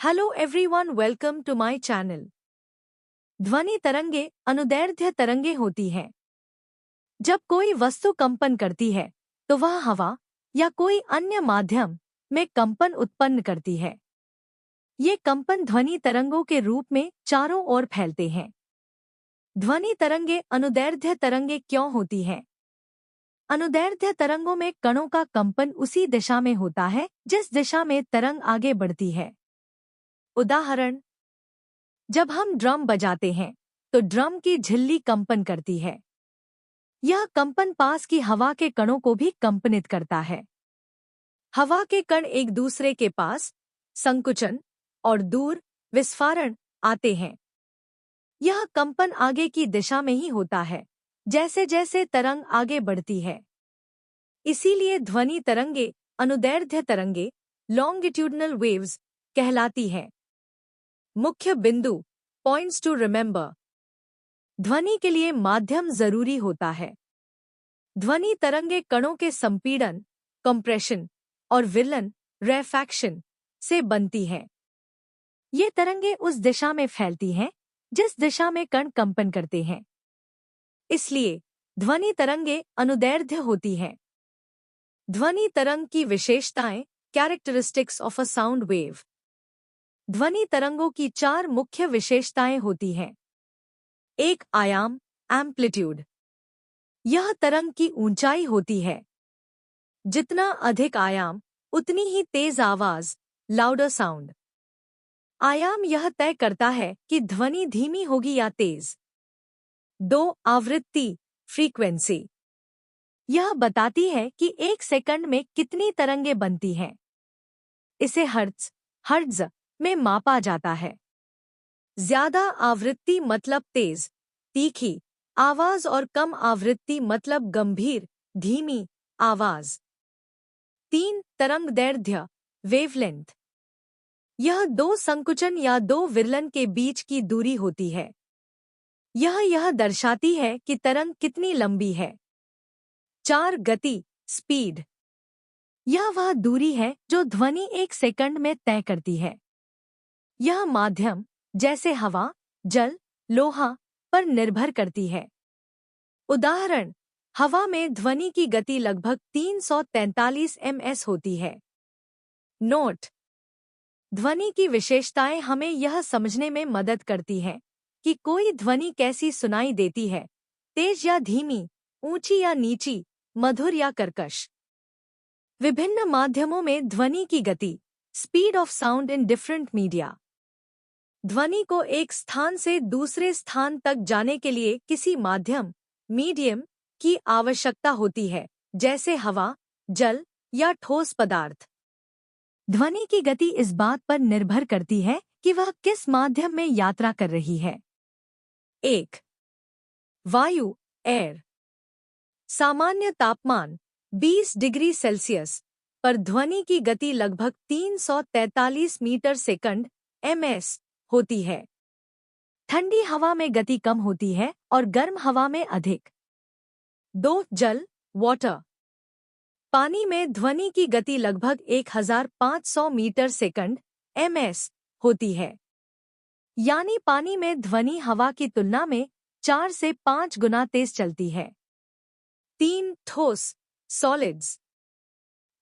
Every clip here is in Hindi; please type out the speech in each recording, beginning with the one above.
Hello everyone, welcome to my channel. ध्वनि तरंगे अनुदैर्ध्य तरंगे होती हैं। जब कोई वस्तु कंपन करती है तो वह हवा या कोई अन्य माध्यम में कंपन उत्पन्न करती है। ये कंपन ध्वनि तरंगों के रूप में चारों ओर फैलते हैं। ध्वनि तरंगे अनुदैर्ध्य तरंगे क्यों होती हैं? अनुदैर्ध्य तरंगों में कणों का कंपन उसी दिशा में होता है जिस दिशा में तरंग आगे बढ़ती है। उदाहरण, जब हम ड्रम बजाते हैं तो ड्रम की झिल्ली कंपन करती है। यह कंपन पास की हवा के कणों को भी कंपनित करता है। हवा के कण एक दूसरे के पास संकुचन और दूर विस्फारण आते हैं। यह कंपन आगे की दिशा में ही होता है जैसे जैसे तरंग आगे बढ़ती है। इसीलिए ध्वनि तरंगे अनुदैर्ध्य तरंगे लॉन्गिट्यूडनल वेव्स कहलाती है। मुख्य बिंदु पॉइंट्स टू रिमेंबर। ध्वनि के लिए माध्यम जरूरी होता है। ध्वनि तरंगे कणों के संपीड़न कंप्रेशन और विलयन रेफैक्शन से बनती हैं। ये तरंगे उस दिशा में फैलती हैं जिस दिशा में कण कंपन करते हैं। इसलिए ध्वनि तरंगे अनुदैर्ध्य होती हैं। ध्वनि तरंग की विशेषताएं characteristics of a sound wave. ध्वनि तरंगों की चार मुख्य विशेषताएं होती हैं। एक आयाम एम्पलीट्यूड। यह तरंग की ऊंचाई होती है। जितना अधिक आयाम उतनी ही तेज आवाज लाउडर साउंड। आयाम यह तय करता है कि ध्वनि धीमी होगी या तेज। दो आवृत्ति फ्रीक्वेंसी। यह बताती है कि एक सेकंड में कितनी तरंगें बनती हैं। इसे हर्ट्ज में मापा जाता है। ज्यादा आवृत्ति मतलब तेज तीखी आवाज और कम आवृत्ति मतलब गंभीर धीमी आवाज। तीन तरंगदैर्ध्य वेवलेंथ। यह दो संकुचन या दो विरलन के बीच की दूरी होती है। यह दर्शाती है कि तरंग कितनी लंबी है। चार गति स्पीड। यह वह दूरी है जो ध्वनि एक सेकंड में तय करती है। यह माध्यम जैसे हवा जल लोहा पर निर्भर करती है। उदाहरण, हवा में ध्वनि की गति लगभग 343 ms होती है। नोट: ध्वनि की विशेषताएं हमें यह समझने में मदद करती हैं कि कोई ध्वनि कैसी सुनाई देती है, तेज या धीमी, ऊंची या नीची, मधुर या कर्कश। विभिन्न माध्यमों में ध्वनि की गति speed of sound in different media. ध्वनि को एक स्थान से दूसरे स्थान तक जाने के लिए किसी माध्यम मीडियम की आवश्यकता होती है, जैसे हवा जल या ठोस पदार्थ। ध्वनि की गति इस बात पर निर्भर करती है कि वह किस माध्यम में यात्रा कर रही है। एक, वायु एयर। सामान्य तापमान 20 डिग्री सेल्सियस पर ध्वनि की गति लगभग 343 मीटर सेकंड ms होती है। ठंडी हवा में गति कम होती है और गर्म हवा में अधिक। दो, जल वाटर। पानी में ध्वनि की गति लगभग 1500 मीटर सेकंड ms होती है। यानी पानी में ध्वनि हवा की तुलना में 4 से 5 गुना तेज चलती है। तीन, ठोस सॉलिड्स।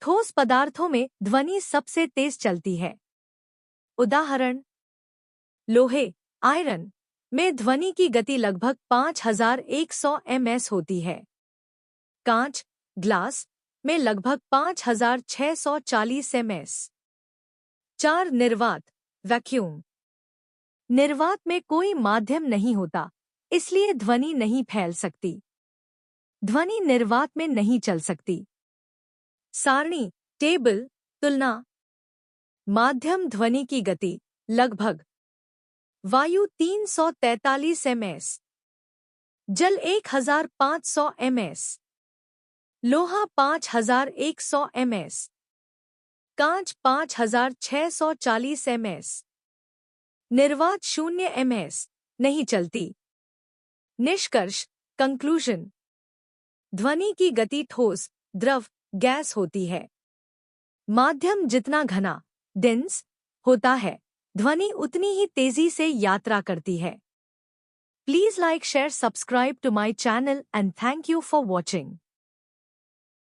ठोस पदार्थों में ध्वनि सबसे तेज चलती है। उदाहरण, लोहे आयरन में ध्वनि की गति लगभग 5100 ms होती है। कांच ग्लास में लगभग 5640 ms। चार, निर्वात वैक्यूम। निर्वात में कोई माध्यम नहीं होता, इसलिए ध्वनि नहीं फैल सकती। ध्वनि निर्वात में नहीं चल सकती। सारणी टेबल तुलना। माध्यम ध्वनि की गति लगभग वायु 343 ms, जल 1500 ms, लोहा 5100 ms, कांच 5640 ms। निर्वात 0 ms नहीं चलती। निष्कर्ष कंक्लूजन। ध्वनि की गति ठोस द्रव गैस होती है। माध्यम जितना घना डेंस होता है ध्वनि उतनी ही तेजी से यात्रा करती है। Please like share subscribe to my channel and thank you for watching.